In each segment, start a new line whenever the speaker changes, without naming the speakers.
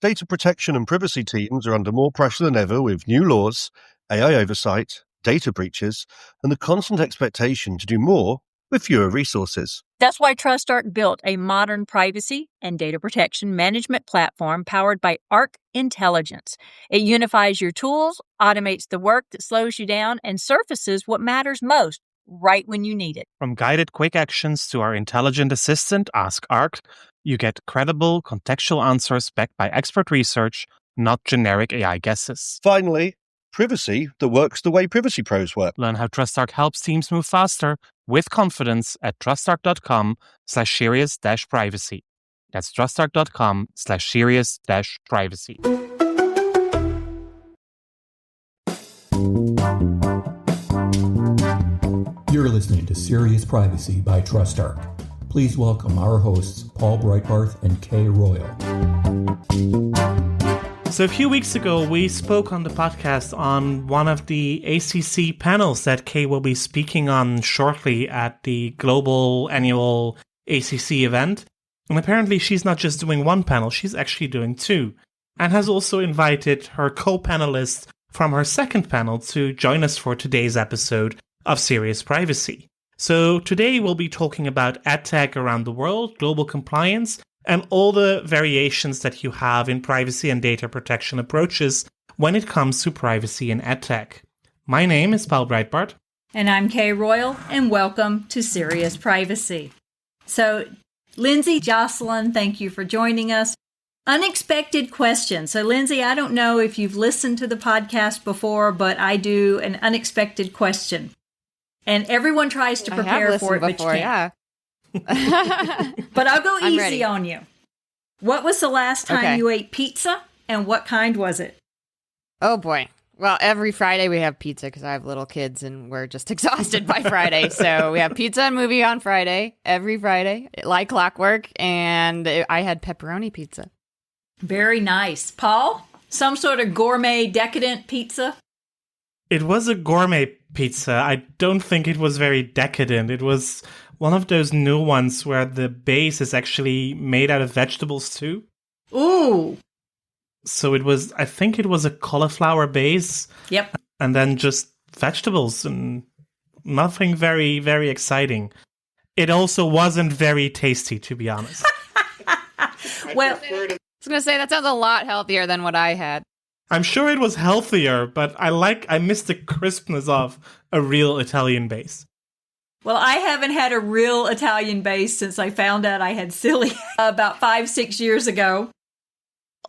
Data protection and privacy teams are under more pressure than ever with new laws, AI oversight, data breaches, and the constant expectation to do more with fewer resources.
That's why TrustArc built a modern privacy and data protection management platform powered by Arc Intelligence. It unifies your tools, automates the work that slows you down, and surfaces what matters most right when you need it.
From guided quick actions to our intelligent assistant, Ask Arc, you get credible, contextual answers backed by expert research, not generic AI guesses.
Finally, privacy that works the way privacy pros work.
Learn how TrustArc helps teams move faster with confidence at trustarc.com/serious-privacy. That's trustarc.com/serious-privacy.
You're listening to Serious Privacy by TrustArc. Please welcome our hosts, Paul Breitbarth and Kay Royal.
So a few weeks ago, we spoke on the podcast on one of the ACC panels that Kay will be speaking on shortly at the global annual ACC event. And apparently she's not just doing one panel, she's actually doing two. And has also invited her co-panelists from her second panel to join us for today's episode of Serious Privacy. So today we'll be talking about EdTech around the world, global compliance, and all the variations that you have in privacy and data protection approaches when it comes to privacy in EdTech. My name is Paul Breitbarth.
And I'm Kay Royal, and welcome to Serious Privacy. So, Lindsay, Jocelyn, thank you for joining us. Unexpected question. So, Lindsay, I don't know if you've listened to the podcast before, but I do an unexpected question. And everyone tries to prepare for it, but you can't. But I'll go easy on you. What was the last time you ate pizza, and what kind was it?
Oh, boy. Well, every Friday we have pizza because I have little kids and we're just exhausted by Friday. So we have pizza and movie on Friday, every Friday, like clockwork. And I had pepperoni pizza.
Very nice. Paul, some sort of gourmet, decadent pizza?
It was a gourmet pizza. I don't think it was very decadent. It was one of those new ones where the base is actually made out of vegetables too.
Ooh.
So I think it was a cauliflower base.
Yep.
And then just vegetables and nothing very, very exciting. It also wasn't very tasty, to be honest.
Well, I was going to say, that sounds a lot healthier than what I had.
I'm sure it was healthier, but I miss the crispness of a real Italian base.
Well, I haven't had a real Italian base since I found out I had celiac about 5-6 years ago.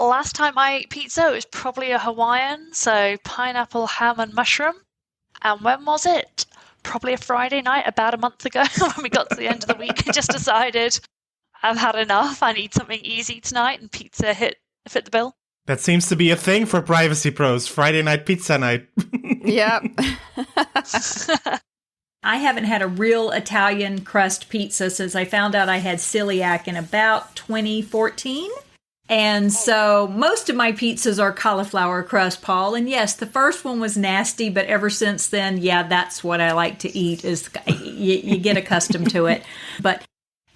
Last time I ate pizza, it was probably a Hawaiian, so pineapple, ham, and mushroom. And when was it? Probably a Friday night, about a month ago, when we got to the end of the week. I just decided I've had enough. I need something easy tonight, and pizza fit the bill.
That seems to be a thing for privacy pros. Friday night pizza night.
Yep.
I haven't had a real Italian crust pizza since I found out I had celiac in about 2014. And so most of my pizzas are cauliflower crust, Paul. And yes, the first one was nasty, but ever since then, yeah, that's what I like to eat. Is you get accustomed to it. But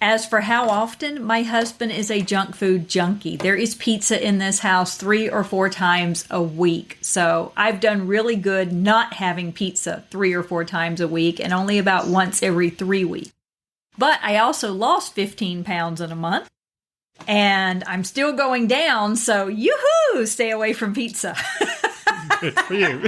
as for how often, my husband is a junk food junkie. There is pizza in this house 3 or 4 times a week. So I've done really good not having pizza 3 or 4 times a week and only about once every 3 weeks. But I also lost 15 pounds in a month. And I'm still going down, so yoo-hoo, stay away from pizza.
Good for you.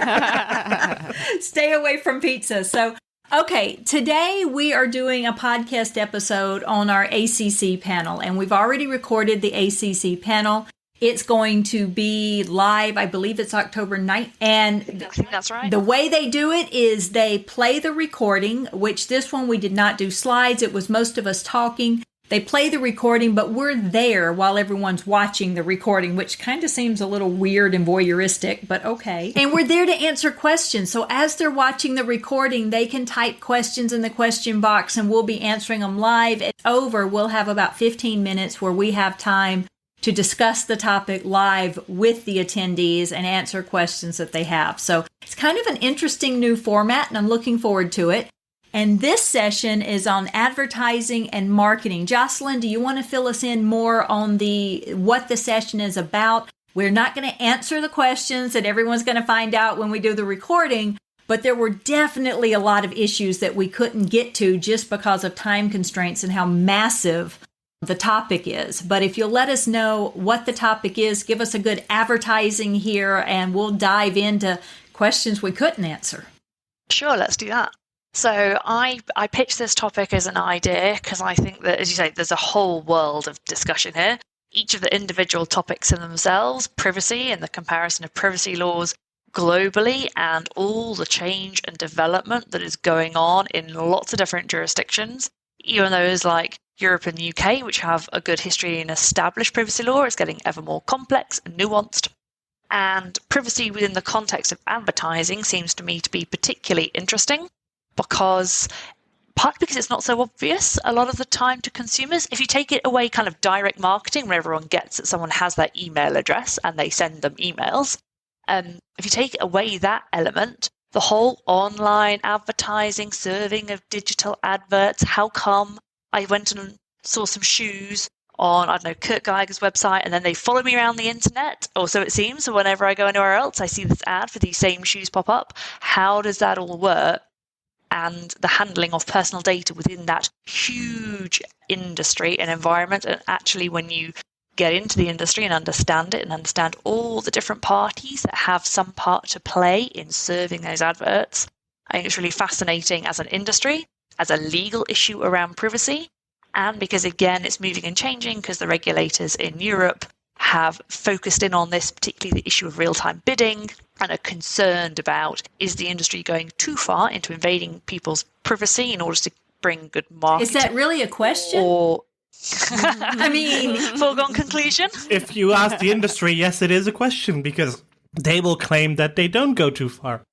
Stay away from pizza. So, okay, today we are doing a podcast episode on our ACC panel, and we've already recorded the ACC panel. It's going to be live, I believe it's October 9th. And
I think that's right.
The way they do it is they play the recording, which this one we did not do slides. It was most of us talking. They play the recording, but we're there while everyone's watching the recording, which kind of seems a little weird and voyeuristic, but okay. And we're there to answer questions. So as they're watching the recording, they can type questions in the question box and we'll be answering them live. It's over. We'll have about 15 minutes where we have time to discuss the topic live with the attendees and answer questions that they have. So it's kind of an interesting new format, and I'm looking forward to it. And this session is on advertising and marketing. Jocelyn, do you want to fill us in more on what the session is about? We're not going to answer the questions that everyone's going to find out when we do the recording, but there were definitely a lot of issues that we couldn't get to just because of time constraints and how massive the topic is. But if you'll let us know what the topic is, give us a good advertising here, and we'll dive into questions we couldn't answer.
Sure, let's do that. So I pitched this topic as an idea because I think that, as you say, there's a whole world of discussion here. Each of the individual topics in themselves, privacy and the comparison of privacy laws globally, and all the change and development that is going on in lots of different jurisdictions, even those like Europe and the UK, which have a good history in established privacy law, is getting ever more complex and nuanced. And privacy within the context of advertising seems to me to be particularly interesting because it's not so obvious a lot of the time to consumers. If you take it away kind of direct marketing, where everyone gets that someone has their email address and they send them emails, if you take away that element, the whole online advertising, serving of digital adverts, how come I went and saw some shoes on, I don't know, Kurt Geiger's website, and then they follow me around the internet, or so it seems. So whenever I go anywhere else, I see this ad for these same shoes pop up. How does that all work? And the handling of personal data within that huge industry and environment. And actually, when you get into the industry and understand it and understand all the different parties that have some part to play in serving those adverts, I think it's really fascinating as an industry, as a legal issue around privacy. And because, again, it's moving and changing because the regulators in Europe have focused in on this, particularly the issue of real-time bidding, and are concerned about, is the industry going too far into invading people's privacy in order to bring good marketing?
Is that really a question?
Or
I mean,
foregone conclusion?
If you ask the industry, yes, it is a question because they will claim that they don't go too far.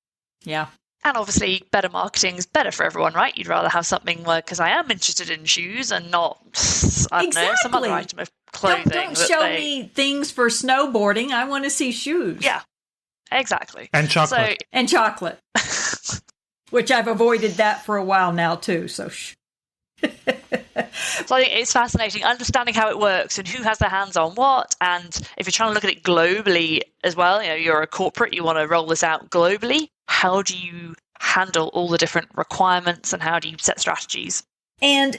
yeah.
And obviously, better marketing is better for everyone, right? You'd rather have something where, because I am interested in shoes and not, I don't know, some other item of clothing.
Don't show me things for snowboarding. I want to see shoes.
Yeah, exactly.
And chocolate.
And chocolate, which I've avoided that for a while now, too. So
So I think it's fascinating understanding how it works and who has their hands on what. And if you're trying to look at it globally as well, you're a corporate, you want to roll this out globally. How do you handle all the different requirements and how do you set strategies?
And,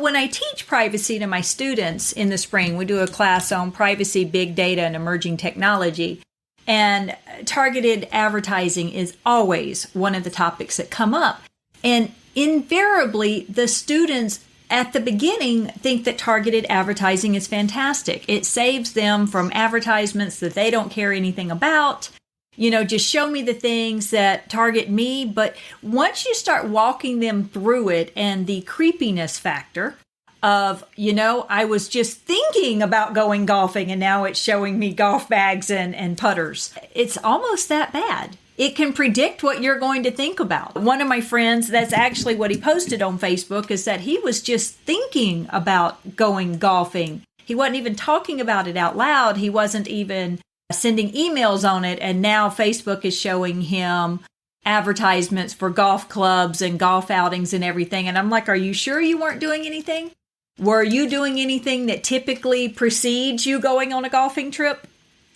when I teach privacy to my students in the spring, we do a class on privacy, big data, and emerging technology. And targeted advertising is always one of the topics that come up. And invariably, the students at the beginning think that targeted advertising is fantastic. It saves them from advertisements that they don't care anything about. Just show me the things that target me. But once you start walking them through it and the creepiness factor of, I was just thinking about going golfing and now it's showing me golf bags and putters. It's almost that bad. It can predict what you're going to think about. One of my friends, that's actually what he posted on Facebook, is that he was just thinking about going golfing. He wasn't even talking about it out loud. He wasn't even sending emails on it. And now Facebook is showing him advertisements for golf clubs and golf outings and everything. And I'm like, are you sure you weren't doing anything? Were you doing anything that typically precedes you going on a golfing trip?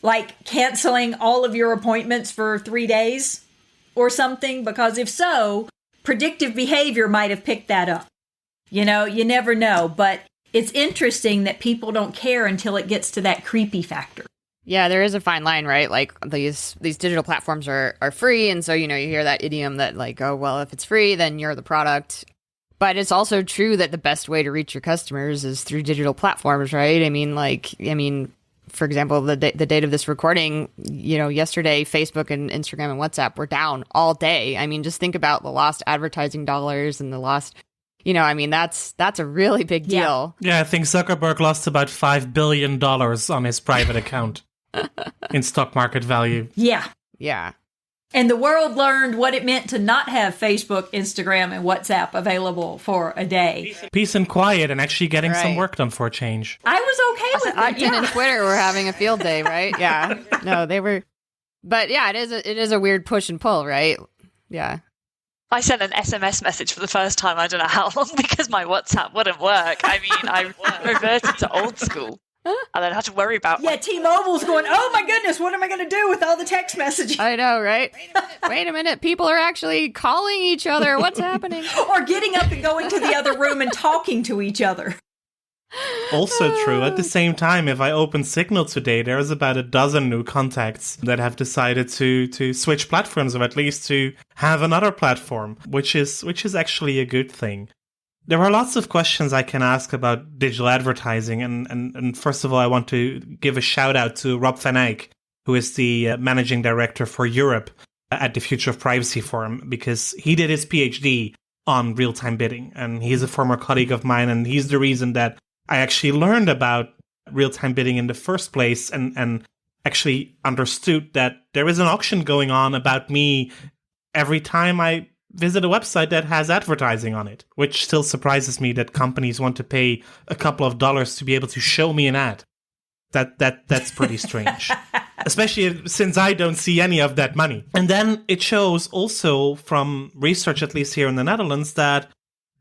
Like canceling all of your appointments for 3 days or something? Because if so, predictive behavior might have picked that up. You never know. But it's interesting that people don't care until it gets to that creepy factor.
Yeah, there is a fine line, right? Like these digital platforms are free. And so, you hear that idiom that like, oh, well, if it's free, then you're the product. But it's also true that the best way to reach your customers is through digital platforms, right? For example, the date of this recording, yesterday, Facebook and Instagram and WhatsApp were down all day. Just think about the lost advertising dollars and the lost, that's a really big deal.
Yeah, I think Zuckerberg lost about $5 billion on his private account in stock market value.
Yeah.
Yeah.
And the world learned what it meant to not have Facebook, Instagram, and WhatsApp available for a day.
Peace and quiet and actually getting some work done for a change.
I was okay with it.
LinkedIn and Twitter were having a field day, right? Yeah. No, they were. But yeah, it is a weird push and pull, right? Yeah.
I sent an SMS message for the first time, I don't know how long, because my WhatsApp wouldn't work. I reverted to old school. and then had to worry about
T-Mobile's going, oh my goodness, what am I going to do with all the text messaging?
I know, right? Wait a minute. People are actually calling each other. What's happening?
Or getting up and going to the other room and talking to each other.
Also true. At the same time, if I open Signal today, there's about a dozen new contacts that have decided to switch platforms, or at least to have another platform, which is actually a good thing. There are lots of questions I can ask about digital advertising, and first of all, I want to give a shout out to Rob van Eyck, who is the managing director for Europe at the Future of Privacy Forum, because he did his PhD on real-time bidding, and he's a former colleague of mine, and he's the reason that I actually learned about real-time bidding in the first place, and actually understood that there is an auction going on about me every time I visit a website that has advertising on it, which still surprises me that companies want to pay a couple of dollars to be able to show me an ad. That's pretty strange, especially since I don't see any of that money. And then it shows also from research, at least here in the Netherlands, that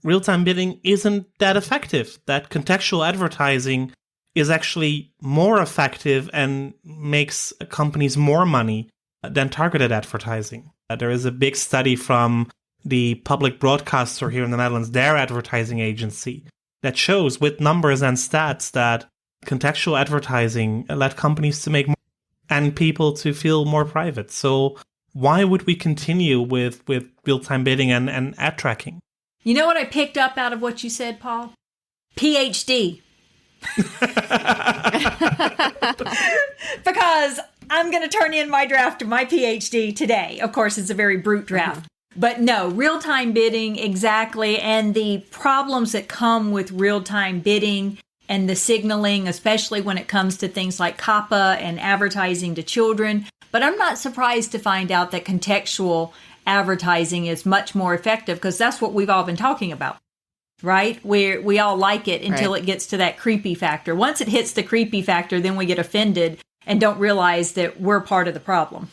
real-time bidding isn't that effective, that contextual advertising is actually more effective and makes companies more money than targeted advertising. There is a big study from the public broadcaster here in the Netherlands, their advertising agency, that shows with numbers and stats that contextual advertising led companies to make more and people to feel more private. So why would we continue with real-time bidding and ad tracking?
You know what I picked up out of what you said, Paul? PhD. Because I'm going to turn in my draft of my PhD today. Of course, it's a very brute draft. But no, real-time bidding, exactly. And the problems that come with real-time bidding and the signaling, especially when it comes to things like COPPA and advertising to children. But I'm not surprised to find out that contextual advertising is much more effective, because that's what we've all been talking about, right? We all like it until it gets to that creepy factor. Once it hits the creepy factor, then we get offended and don't realize that we're part of the problem.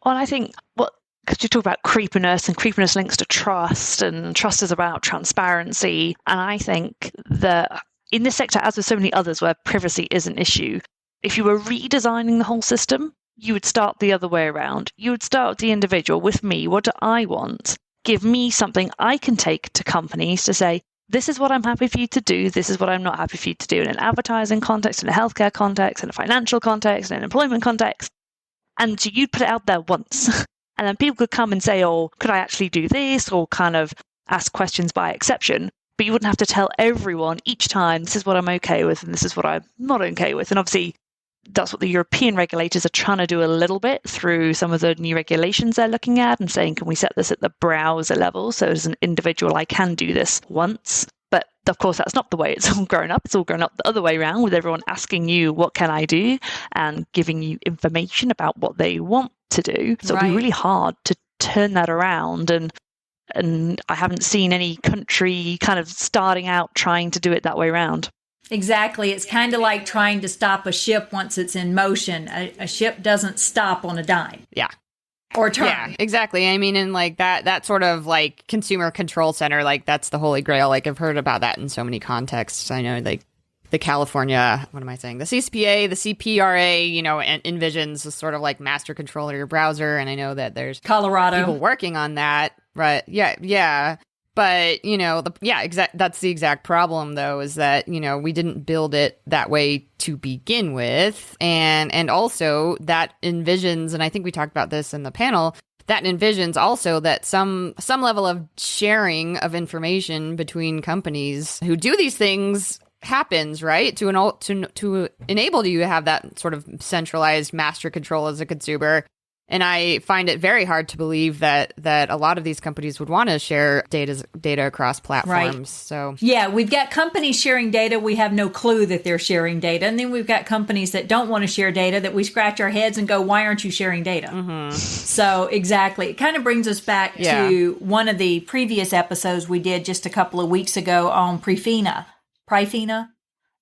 Well, I think because you talk about creepiness, and creepiness links to trust, and trust is about transparency. And I think that in this sector, as with so many others where privacy is an issue, if you were redesigning the whole system, you would start the other way around. You would start with the individual, with me. What do I want? Give me something I can take to companies to say, this is what I'm happy for you to do. This is what I'm not happy for you to do in an advertising context, in a healthcare context, in a financial context, in an employment context. And so you'd put it out there once. And then people could come and say, oh, could I actually do this? Or kind of ask questions by exception. But you wouldn't have to tell everyone each time, this is what I'm okay with and this is what I'm not okay with. And obviously, that's what the European regulators are trying to do a little bit through some of the new regulations they're looking at, and saying, can we set this at the browser level? So as an individual, I can do this once. But of course, that's not the way it's all grown up. It's all grown up the other way around, with everyone asking you, what can I do? And giving you information about what they want to do. So it'll be really hard to turn that around. And I haven't seen any country kind of starting out trying to do it that way around.
Exactly. It's kind of like trying to stop a ship once it's in motion. A ship doesn't stop on a dime.
Yeah.
Or turn.
Yeah, exactly. I mean, and like that sort of like consumer control center, like that's the holy grail. Like I've heard about that in so many contexts. I know like the California, what am I saying? The CCPA, the CPRA, and envisions a sort of like master control of your browser. And I know that there's
Colorado
people working on that. Right. Yeah. But, that's the exact problem, though, is that, we didn't build it that way to begin with. And also that envisions, and I think we talked about this in the panel, that envisions also that some level of sharing of information between companies who do these things happens, right? To enable you to have that sort of centralized master control as a consumer. And I find it very hard to believe that a lot of these companies would want to share data across platforms. Right. So
yeah, we've got companies sharing data. We have no clue that they're sharing data. And then we've got companies that don't want to share data, that we scratch our heads and go, why aren't you sharing data? Mm-hmm. So exactly. It kind of brings us back to one of the previous episodes we did just a couple of weeks ago on Prifina.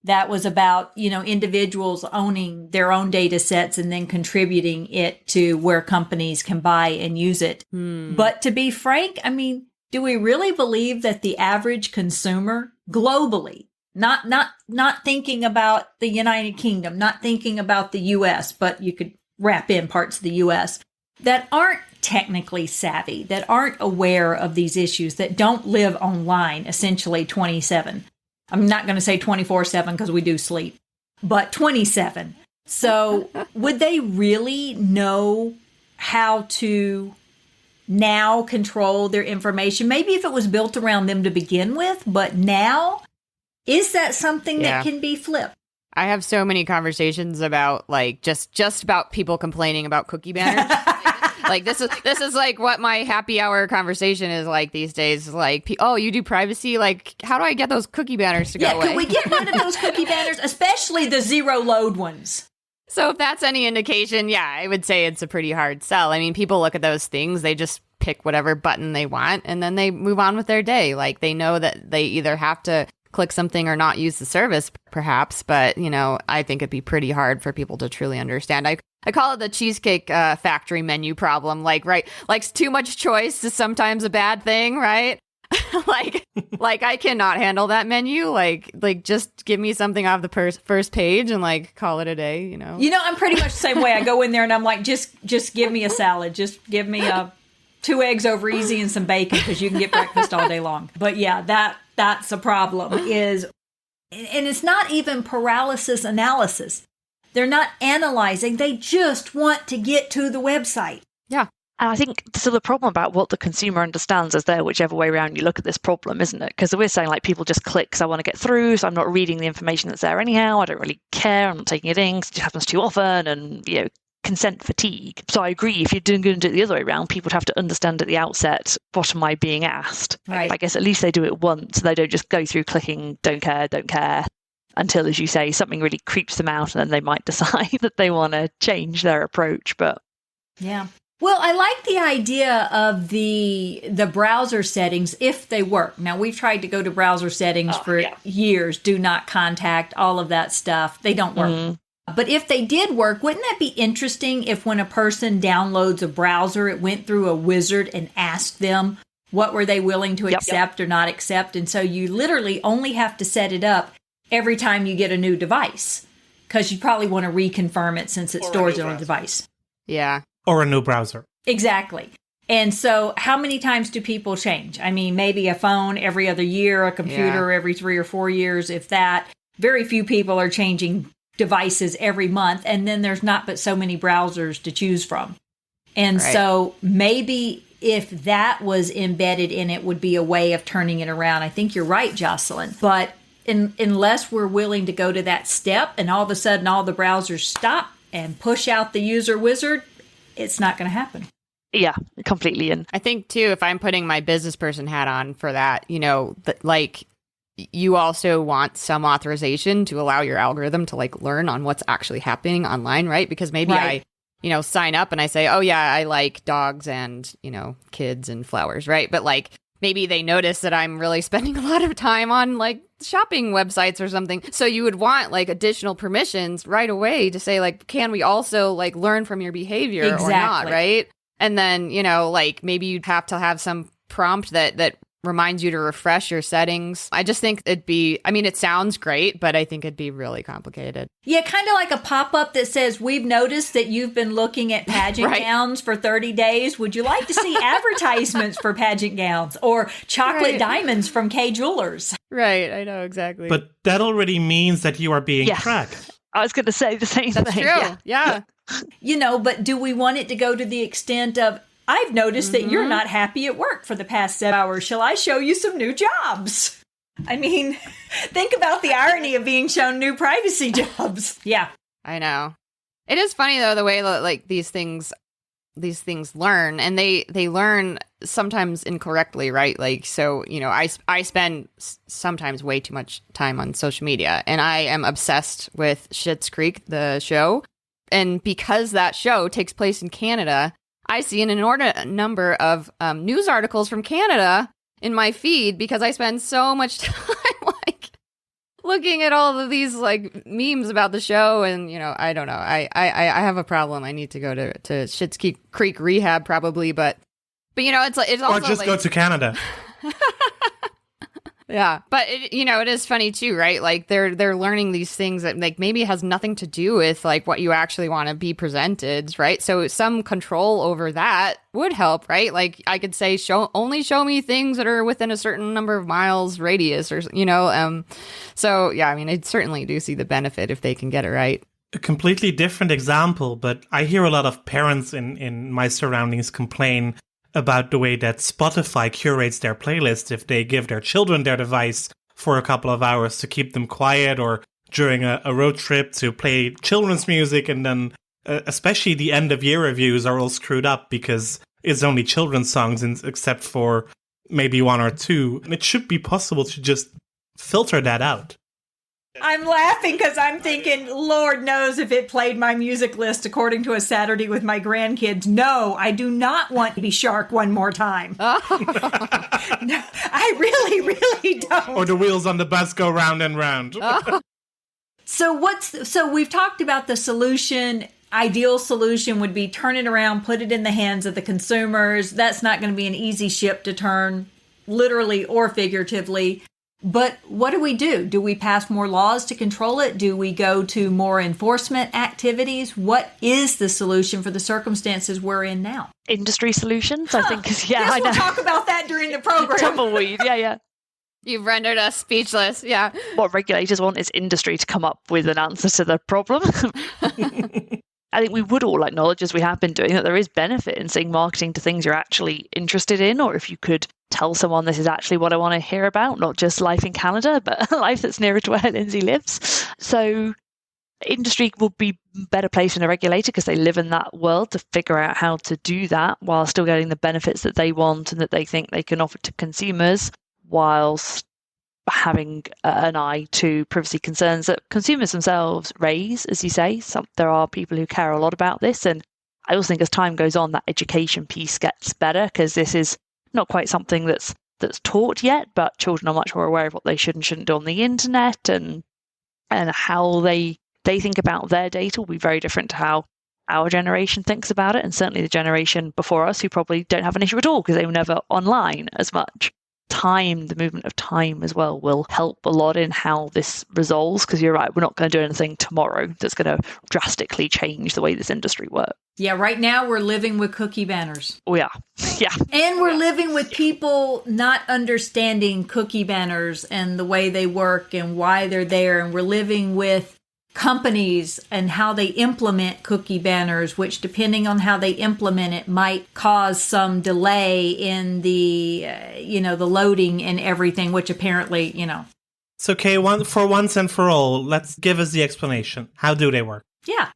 That was about, individuals owning their own data sets and then contributing it to where companies can buy and use it. But to be frank, I mean, do we really believe that the average consumer globally, Not thinking about the United Kingdom, not thinking about the US, but you could wrap in parts of the US that aren't technically savvy, that aren't aware of these issues, that don't live online essentially 27. I'm not going to say 24/7 because we do sleep, but 27. So would they really know how to now control their information? Maybe if it was built around them to begin with, but now, is that something that can be flipped?
I have so many conversations about like just about people complaining about cookie banners. Like this is like what my happy hour conversation is like these days. Like, oh, you do privacy? Like, how do I get those cookie banners to go away?
Can we get rid of those cookie banners, especially the zero load ones?
So if that's any indication, yeah, I would say it's a pretty hard sell. I mean, people look at those things, they just pick whatever button they want, and then they move on with their day. Like, they know that they either have to click something or not use the service, perhaps. But, you know, I think it'd be pretty hard for people to truly understand. I call it the Cheesecake Factory menu problem. Like, right, like too much choice is sometimes a bad thing, right? like I cannot handle that menu. Like just give me something off the first page and like call it a day, you know?
You know, I'm pretty much the same way. I go in there and I'm like, just give me a salad. Just give me 2 eggs over easy and some bacon because you can get breakfast all day long. But yeah, that's a problem and it's not even paralysis analysis. They're not analyzing. They just want to get to the website.
Yeah.
And I think so the problem about what the consumer understands is there whichever way around you look at this problem, isn't it? Because we're saying like people just click, so I want to get through, so I'm not reading the information that's there anyhow. I don't really care. I'm not taking it in because it happens too often, and you know, consent fatigue. So I agree. If you're going to do it the other way around, people would have to understand at the outset, what am I being asked?
Right.
I guess at least they do it once. They don't just go through clicking, don't care, until, as you say, something really creeps them out, and then they might decide that they want to change their approach. But
yeah. Well, I like the idea of the browser settings if they work. Now, we've tried to go to browser settings for years, do not contact, all of that stuff. They don't work. But if they did work, wouldn't that be interesting if when a person downloads a browser, it went through a wizard and asked them what were they willing to accept or not accept? And so you literally only have to set it up every time you get a new device because you probably want to reconfirm it since it stores it on the device.
Yeah.
Or a new browser.
Exactly. And so how many times do people change? I mean, maybe a phone every other year, a computer every 3 or 4 years, if that. Very few people are changing devices every month. And then there's not but so many browsers to choose from. And so maybe if that was embedded in it would be a way of turning it around. I think you're right, Jocelyn. But unless we're willing to go to that step and all of a sudden all the browsers stop and push out the user wizard, it's not going to happen.
Yeah, completely. And
I think too, if I'm putting my business person hat on for that, you know, like you also want some authorization to allow your algorithm to like learn on what's actually happening online, right? Because maybe I, you know, sign up and I say, oh yeah, I like dogs and, you know, kids and flowers, right? But like maybe they notice that I'm really spending a lot of time on like shopping websites or something. So you would want like additional permissions right away to say like, can we also like learn from your behavior or not, right? And then, you know, like maybe you'd have to have some prompt that reminds you to refresh your settings. I just think it sounds great, but I think it'd be really complicated.
Yeah, kind of like a pop-up that says, we've noticed that you've been looking at pageant gowns for 30 days. Would you like to see advertisements for pageant gowns or chocolate diamonds from Kay Jewelers?
Right, I know, exactly.
But that already means that you are being tracked.
I was going to say the same
That's
thing.
true. Yeah.
You know, but do we want it to go to the extent of, I've noticed that you're not happy at work for the past 7 hours. Shall I show you some new jobs? I mean, think about the irony of being shown new privacy jobs. Yeah. I
know. It is funny, though, the way that, like, these things learn, and they learn sometimes incorrectly, right? Like, so, you know, I spend sometimes way too much time on social media, and I am obsessed with Schitt's Creek, the show. And because that show takes place in Canada, I see an inordinate number of news articles from Canada in my feed because I spend so much time like looking at all of these like memes about the show, and you know, I don't know. I have a problem. I need to go to Schitt's Creek rehab probably, but you know, it's also
or just
like,
go to Canada.
Yeah, but it is funny too, right? Like they're learning these things that like maybe has nothing to do with like what you actually want to be presented, right? So some control over that would help, right? Like I could say, only show me things that are within a certain number of miles radius, or So yeah, I mean, I certainly do see the benefit if they can get it right.
A completely different example, but I hear a lot of parents in my surroundings complain about the way that Spotify curates their playlist if they give their children their device for a couple of hours to keep them quiet, or during a road trip to play children's music, and then especially the end of year reviews are all screwed up because it's only children's songs except for maybe one or two. And it should be possible to just filter that out.
I'm laughing because I'm thinking, Lord knows if it played my music list according to a Saturday with my grandkids. No, I do not want to be Shark one more time. No, I really, really don't.
Or the wheels on the bus go round and round.
So we've talked about the solution. Ideal solution would be turn it around, put it in the hands of the consumers. That's not going to be an easy ship to turn, literally or figuratively. But what do? Do we pass more laws to control it? Do we go to more enforcement activities? What is the solution for the circumstances we're in now?
Industry solutions, I think.
Yes, we'll talk about that during the program.
Tumbleweed, yeah.
You've rendered us speechless, yeah.
What regulators want is industry to come up with an answer to the problem. I think we would all acknowledge, as we have been doing, that there is benefit in seeing marketing to things you're actually interested in, or if you could tell someone this is actually what I want to hear about, not just life in Canada, but life that's nearer to where Lindsay lives. So industry will be better placed than a regulator because they live in that world to figure out how to do that while still getting the benefits that they want and that they think they can offer to consumers, whilst having an eye to privacy concerns that consumers themselves raise. As you say, there are people who care a lot about this, and I also think as time goes on that education piece gets better, because this is not quite something that's taught yet, but children are much more aware of what they should and shouldn't do on the internet, and how they think about their data will be very different to how our generation thinks about it, and certainly the generation before us who probably don't have an issue at all because they were never online as much. Time, the movement of time as well, will help a lot in how this resolves, because you're right, we're not going to do anything tomorrow that's going to drastically change the way this industry works.
Yeah, right now we're living with cookie banners.
Oh yeah. Yeah.
And we're living with people not understanding cookie banners and the way they work and why they're there, and we're living with companies and how they implement cookie banners, which depending on how they implement it might cause some delay in the the loading and everything, which apparently
So Kay, for once and for all, let's give us the explanation. How do they work?
Yeah.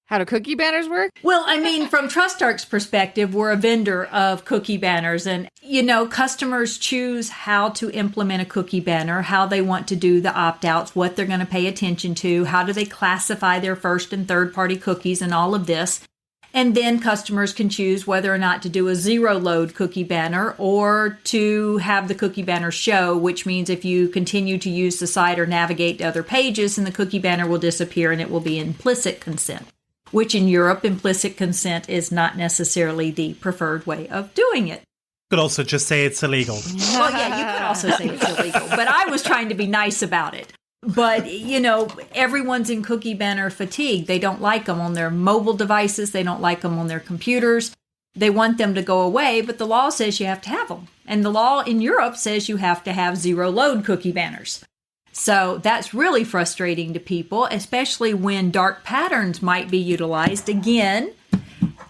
How do cookie banners work?
Well, I mean, from TrustArc's perspective, we're a vendor of cookie banners, and, customers choose how to implement a cookie banner, how they want to do the opt-outs, what they're going to pay attention to, how do they classify their first and third-party cookies and all of this. And then customers can choose whether or not to do a zero-load cookie banner or to have the cookie banner show, which means if you continue to use the site or navigate to other pages, then the cookie banner will disappear and it will be implicit consent, which in Europe, implicit consent is not necessarily the preferred way of doing it.
Could also just say it's illegal.
Well, yeah, you could also say it's illegal, but I was trying to be nice about it. But, everyone's in cookie banner fatigue. They don't like them on their mobile devices. They don't like them on their computers. They want them to go away, but the law says you have to have them. And the law in Europe says you have to have zero-load cookie banners. So that's really frustrating to people, especially when dark patterns might be utilized. Again,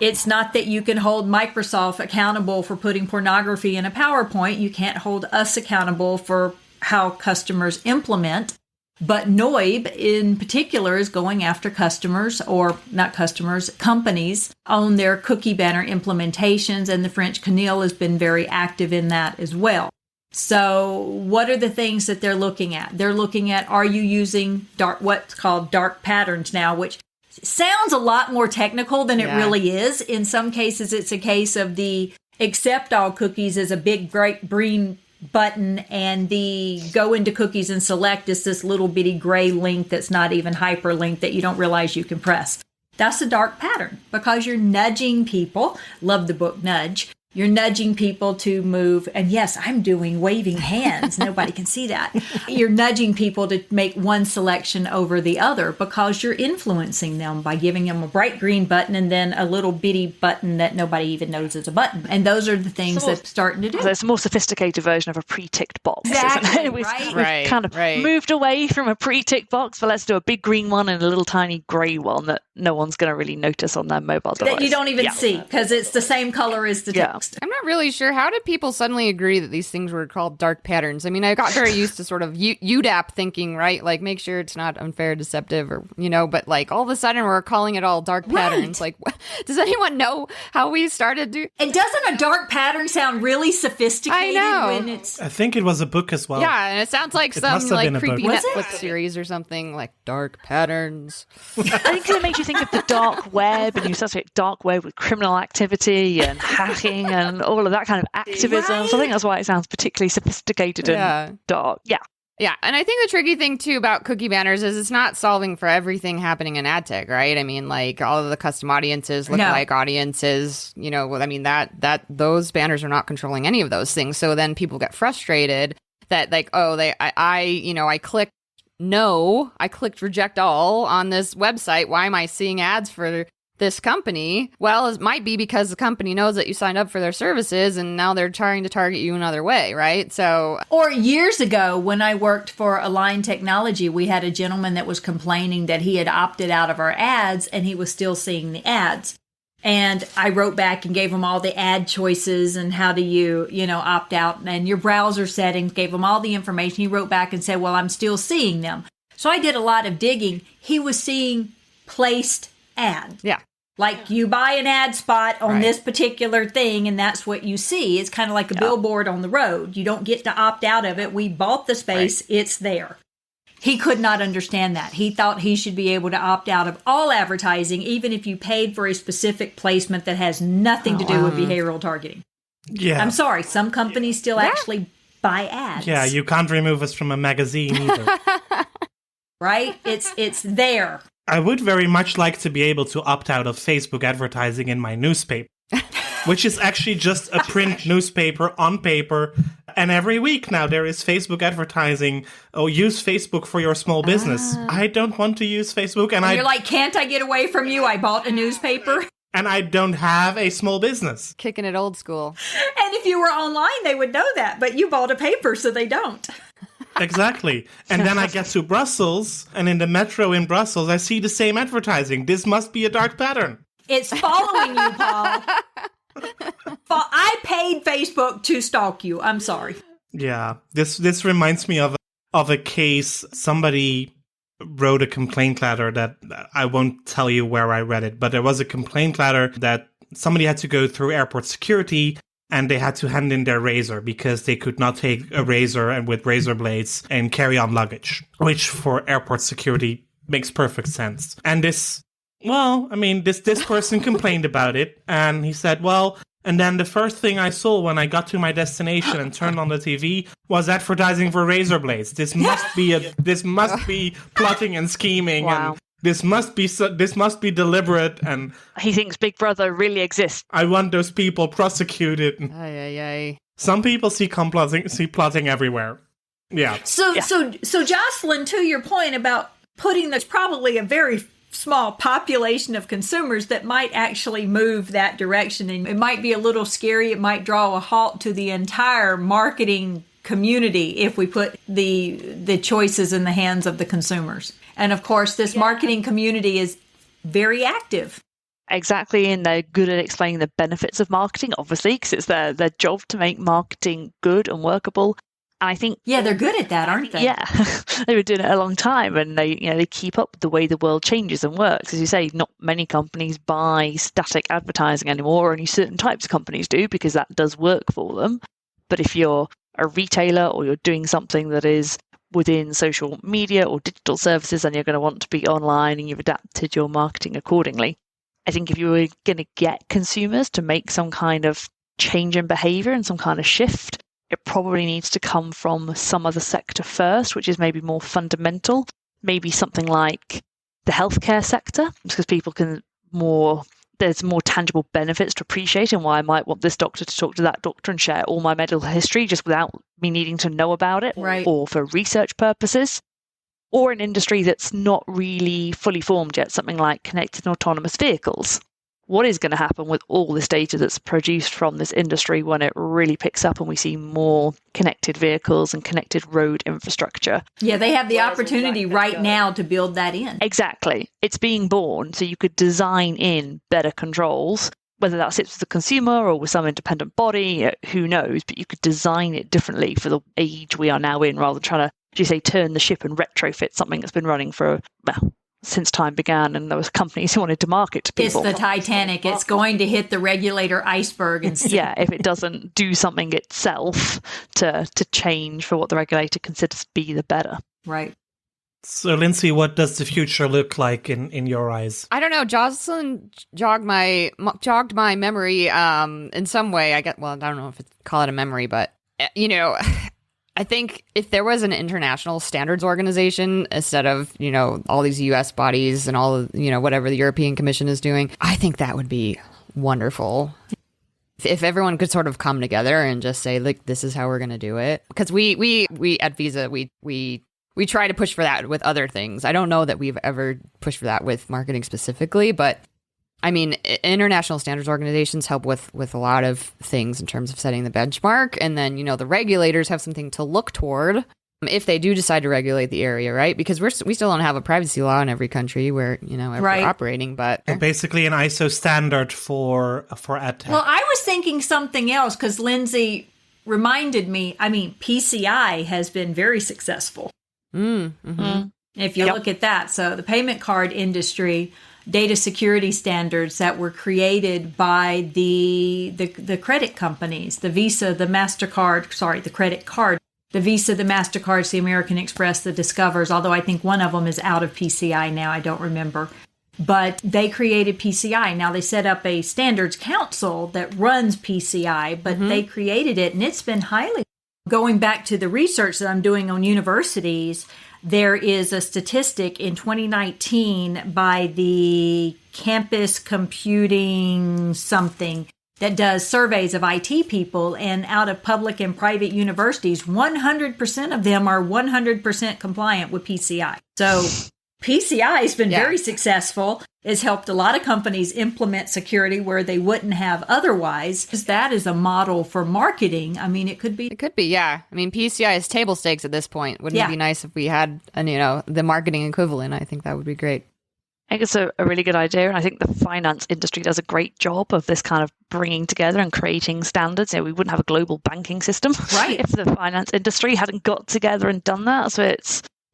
it's not that you can hold Microsoft accountable for putting pornography in a PowerPoint. You can't hold us accountable for how customers implement. But NOIB in particular is going after customers, or not customers, companies on their cookie banner implementations, and the French CNIL has been very active in that as well. So what are the things that they're looking at? They're looking at, are you using what's called dark patterns now, which sounds a lot more technical than it really is. In some cases, it's a case of the accept all cookies as a big bright green button, and the go into cookies and select is this little bitty gray link that's not even hyperlinked that you don't realize you can press. That's a dark pattern because you're nudging people. Love the book Nudge. You're nudging people to move. And yes, I'm doing waving hands. Nobody can see that. You're nudging people to make one selection over the other because you're influencing them by giving them a bright green button and then a little bitty button that nobody even knows is a button. And those are the things that's starting to do.
So it's a more sophisticated version of a pre-ticked box.
Exactly,
We've
Right,
kind of moved away from a pre-ticked box, but let's do a big green one and a little tiny grey one that no one's going to really notice on their mobile device.
That you don't even see because it's the same color as the text.
I'm not really sure. How did people suddenly agree that these things were called dark patterns? I mean, I got very used to sort of UDAP thinking, right? Like, make sure it's not unfair, deceptive, or, but like all of a sudden we're calling it all dark patterns. Like, does anyone know how we started to?
And doesn't a dark pattern sound really sophisticated?
I know.
When it's...
I think it was a book as well.
Yeah, and it sounds like some
must have
like
been a
creepy
book.
Netflix series or something, like dark patterns.
I think it makes you think of the dark web, and you associate dark web with criminal activity and hacking and all of that kind of activism.
Right?
So I think that's why it sounds particularly sophisticated and dark. Yeah.
Yeah, and I think the tricky thing too about cookie banners is it's not solving for everything happening in ad tech, right? I mean, like all of the custom audiences, lookalike audiences, I mean that those banners are not controlling any of those things. So then people get frustrated that like, I clicked no, I clicked reject all on this website. Why am I seeing ads for this company? Well, it might be because the company knows that you signed up for their services and now they're trying to target you another way, right? So,
or years ago when I worked for Align Technology, we had a gentleman that was complaining that he had opted out of our ads and he was still seeing the ads. And I wrote back and gave him all the ad choices and how do you opt out and your browser settings, gave him all the information. He wrote back and said, well, I'm still seeing them. So I did a lot of digging. He was seeing placed ads.
yeah.
Like you buy an ad spot on this particular thing and that's what you see. It's kind of like a billboard on the road. You don't get to opt out of it. We bought the space. It's there. He could not understand that. He thought he should be able to opt out of all advertising, even if you paid for a specific placement that has nothing to do with behavioral targeting.
Yeah.
I'm sorry. Some companies still actually buy ads.
Yeah, you can't remove us from a magazine either.
Right? It's there.
I would very much like to be able to opt out of Facebook advertising in my newspaper, which is actually just a print newspaper on paper. And every week now there is Facebook advertising. Oh, use Facebook for your small business. I don't want to use Facebook. And
you're like, can't I get away from you? I bought a newspaper.
And I don't have a small business.
Kicking it old school.
And if you were online, they would know that. But you bought a paper, so they don't.
Exactly. And then I get to Brussels, and in the metro in Brussels, I see the same advertising. This must be a dark pattern.
It's following you, Paul. I paid Facebook to stalk you. I'm sorry.
Yeah. This reminds me of a case. Somebody wrote a complaint letter that I won't tell you where I read it, but there was a complaint letter that somebody had to go through airport security and they had to hand in their razor because they could not take a razor and with razor blades and carry on luggage, which for airport security makes perfect sense. And this person complained about it, and he said, and then the first thing I saw when I got to my destination and turned on the TV was advertising for razor blades. This must be plotting and scheming.
Wow.
And this must be deliberate, and
He thinks Big Brother really exists.
I want those people prosecuted.
Ay.
Some people see plotting everywhere. Yeah.
So Jocelyn, to your point about there's probably a very small population of consumers that might actually move that direction, and it might be a little scary. It might draw a halt to the entire marketing community if we put the choices in the hands of the consumers. And of course, this marketing community is very active.
Exactly, and they're good at explaining the benefits of marketing, obviously, because it's their job to make marketing good and workable. And I think
they're good at that, aren't they?
Yeah, they've been doing it a long time, and they keep up with the way the world changes and works. As you say, not many companies buy static advertising anymore. Only certain types of companies do, because that does work for them. But if you're a retailer or you're doing something that is within social media or digital services, and you're going to want to be online and you've adapted your marketing accordingly. I think if you were going to get consumers to make some kind of change in behavior and some kind of shift, it probably needs to come from some other sector first, which is maybe more fundamental, maybe something like the healthcare sector, because people can more there's more tangible benefits to appreciate and why I might want this doctor to talk to that doctor and share all my medical history just without me needing to know about it,
Right.
or for research purposes, or an industry that's not really fully formed yet, something like connected and autonomous vehicles. What is going to happen with all this data that's produced from this industry when it really picks up and we see more connected vehicles and connected road infrastructure?
Yeah, they have the opportunity right now to build that in.
Exactly. It's being born, so you could design in better controls, whether that sits with the consumer or with some independent body, who knows, but you could design it differently for the age we are now in, rather than trying to, as you say, turn the ship and retrofit something that's been running for, well, since time began, and there was companies who wanted to market to people.
It's the Titanic. It's going to hit the regulator iceberg. And
yeah, if it doesn't do something itself to change for what the regulator considers to be the better.
Right.
So, Lindsay, what does the future look like in your eyes?
I don't know. Jocelyn jogged my memory in some way. I don't know if it's call it a memory, but I think if there was an international standards organization instead of, all these US bodies and all, whatever the European Commission is doing, I think that would be wonderful. If everyone could sort of come together and just say, like, this is how we're going to do it. Because we at Visa, we try to push for that with other things. I don't know that we've ever pushed for that with marketing specifically, but I mean, international standards organizations help with a lot of things in terms of setting the benchmark. And then, the regulators have something to look toward if they do decide to regulate the area, right? Because we still don't have a privacy law in every country where, we're operating. But
basically an ISO standard for ad tech.
Well, I was thinking something else because Lindsay reminded me, PCI has been very successful.
Mm-hmm.
If you look at that. So the payment card industry, data security standards that were created by the credit companies, the Visa, the MasterCard, the credit card, the Visa, the MasterCards, the American Express, the Discovers, although I think one of them is out of PCI now, I don't remember. But they created PCI. Now they set up a standards council that runs PCI, but they created it and it's been highly. Going back to the research that I'm doing on universities, there is a statistic in 2019 by the Campus Computing something that does surveys of IT people, and out of public and private universities, 100% of them are 100% compliant with PCI. So PCI has been very successful. It's helped a lot of companies implement security where they wouldn't have otherwise. That is a model for marketing. It could be.
It could be, yeah. PCI is table stakes at this point. Wouldn't it be nice if we had, the marketing equivalent? I think that would be great.
I think it's a really good idea, and I think the finance industry does a great job of this kind of bringing together and creating standards. We wouldn't have a global banking system if the finance industry hadn't got together and done that. So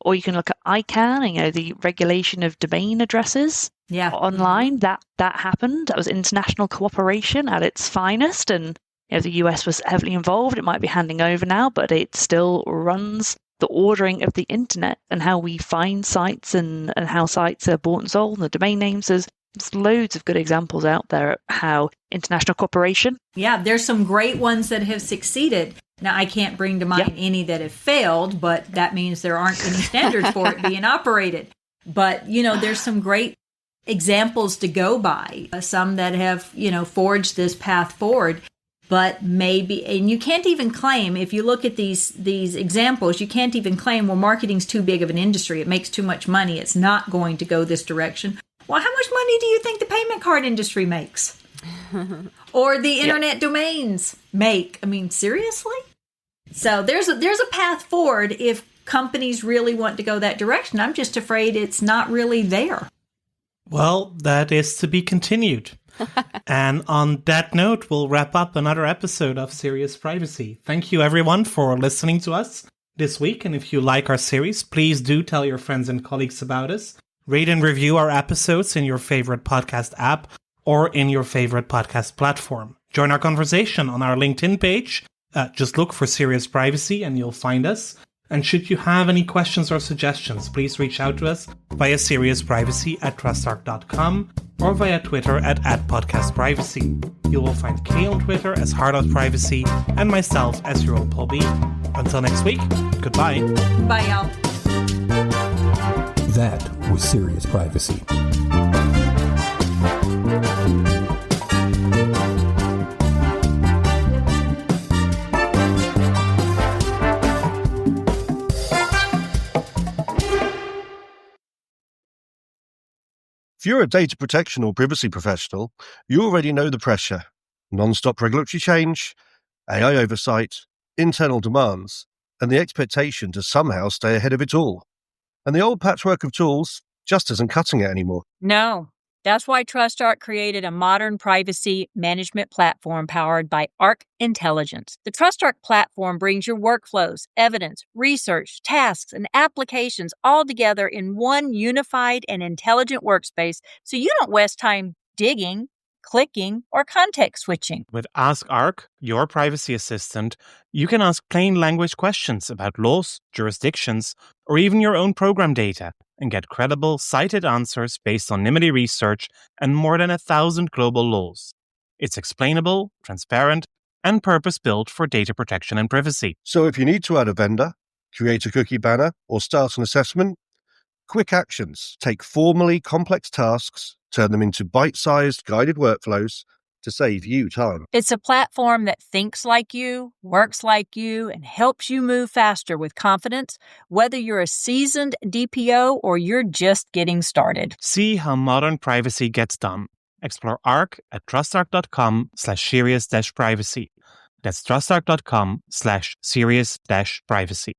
or you can look at ICANN, the regulation of domain addresses online. That happened. That was international cooperation at its finest, and the US was heavily involved. It might be handing over now, but it still runs the ordering of the internet and how we find sites and how sites are bought and sold and the domain names. There's loads of good examples out there of how international cooperation.
Yeah, there's some great ones that have succeeded. Now, I can't bring to mind any that have failed, but that means there aren't any standards for it being operated. But, there's some great examples to go by, some that have, forged this path forward. But maybe, and you can't even claim, if you look at these examples, you can't even claim, well, marketing's too big of an industry. It makes too much money. It's not going to go this direction. Well, how much money do you think the payment card industry makes? Or the internet domains make? Seriously? So there's a path forward if companies really want to go that direction. I'm just afraid it's not really there.
Well, that is to be continued. And on that note, we'll wrap up another episode of Serious Privacy. Thank you, everyone, for listening to us this week. And if you like our series, please do tell your friends and colleagues about us. Rate and review our episodes in your favorite podcast app or in your favorite podcast platform. Join our conversation on our LinkedIn page. Just look for Serious Privacy and you'll find us. And should you have any questions or suggestions, please reach out to us via seriousprivacy@trustarc.com or via Twitter at @podcastprivacy. You will find Kay on Twitter as Privacy and myself as your old Paul B. Until next week, goodbye.
Bye, y'all.
That was Serious Privacy.
you're a data protection or privacy professional, you already know the pressure. Non-stop regulatory change, AI oversight, internal demands, and the expectation to somehow stay ahead of it all. And the old patchwork of tools just isn't cutting it anymore.
No. That's why TrustArc created a modern privacy management platform powered by Arc Intelligence. The TrustArc platform brings your workflows, evidence, research, tasks, and applications all together in one unified and intelligent workspace so you don't waste time digging, clicking, or context switching.
With Ask Arc, your privacy assistant, you can ask plain language questions about laws, jurisdictions, or even your own program data and get credible, cited answers based on NIMBY research and more than 1,000 global laws. It's explainable, transparent, and purpose-built for data protection and privacy.
So if you need to add a vendor, create a cookie banner, or start an assessment, quick actions take formally complex tasks, turn them into bite-sized guided workflows to save you time.
It's a platform that thinks like you, works like you, and helps you move faster with confidence, whether you're a seasoned DPO or you're just getting started.
See how modern privacy gets done. Explore Arc at trustarc.com/serious-privacy. That's trustarc.com/serious-privacy.